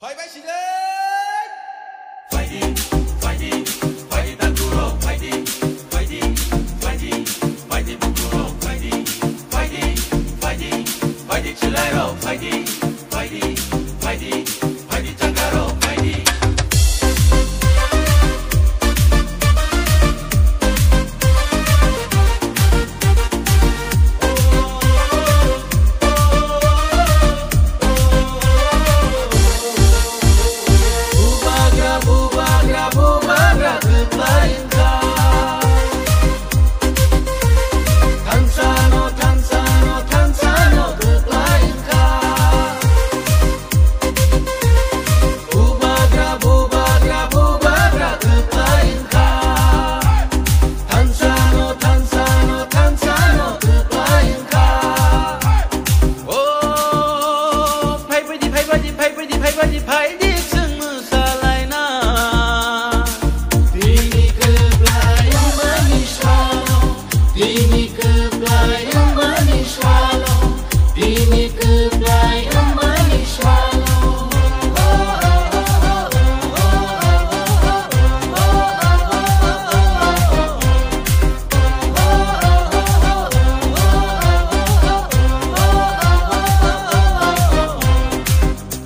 Fighting, fighting, fighting Tanguro, fighting, fighting, fighting, fighting Bunguro, fighting, fighting, fighting, fighting Chilero, fighting, fighting, fighting, fighting Tangaro, fighting.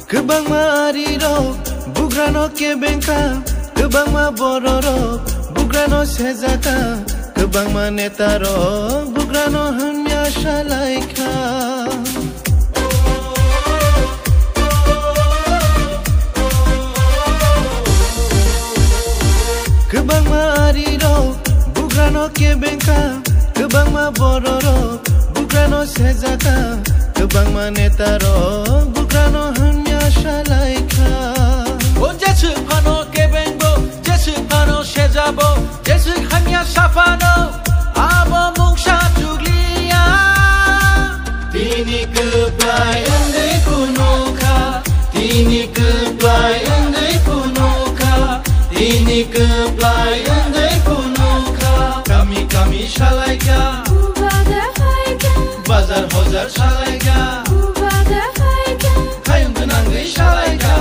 Kebang mariro, bugrano ke bengka, kebang ma bororo, bugrano sezaka, kebang ma netaro, bugrano hanya shalaika. Kebang mariro, bugrano ke bengka, kebang ma bororo, bugrano sezaka, kebang ma netaro, bugrano hanya shalaika. O jesu pano kebengo, jesu pano shezabo, jesu hanya shafano, abo mungsha juglia. Tini keblai andai kunoka, tini keblai andai kunoka, tini keblai andai kunoka. Kami shalaika, bazar hozar shalaika, kayun benangai shalaika.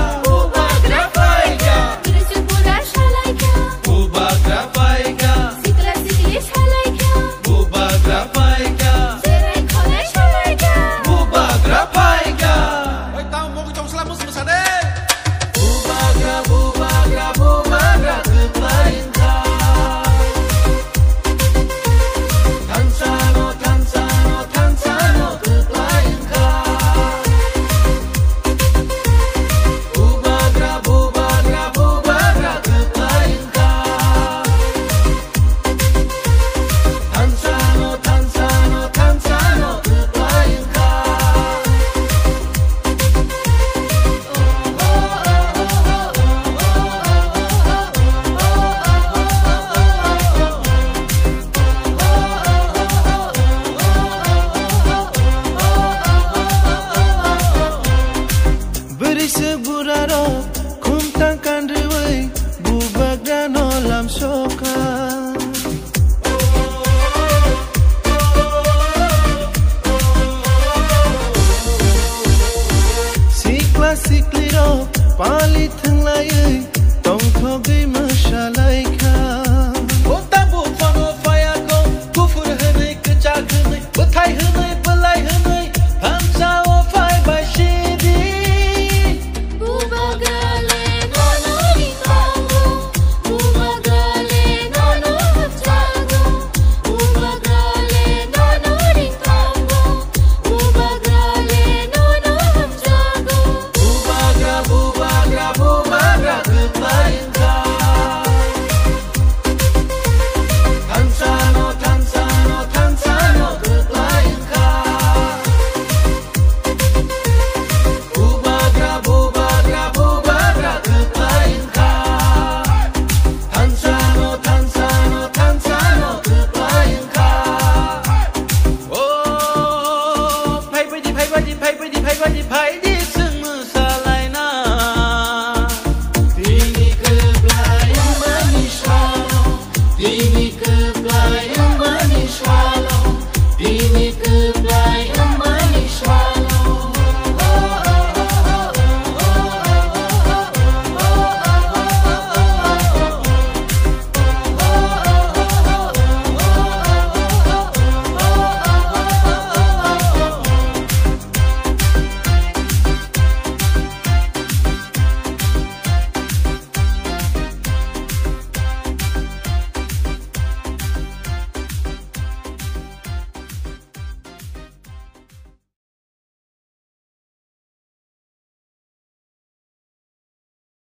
Seburaro, kumtang kandreway, bubag dan olam soka. Sikla sikliro, palit hang layay, tong thogay masyalaika.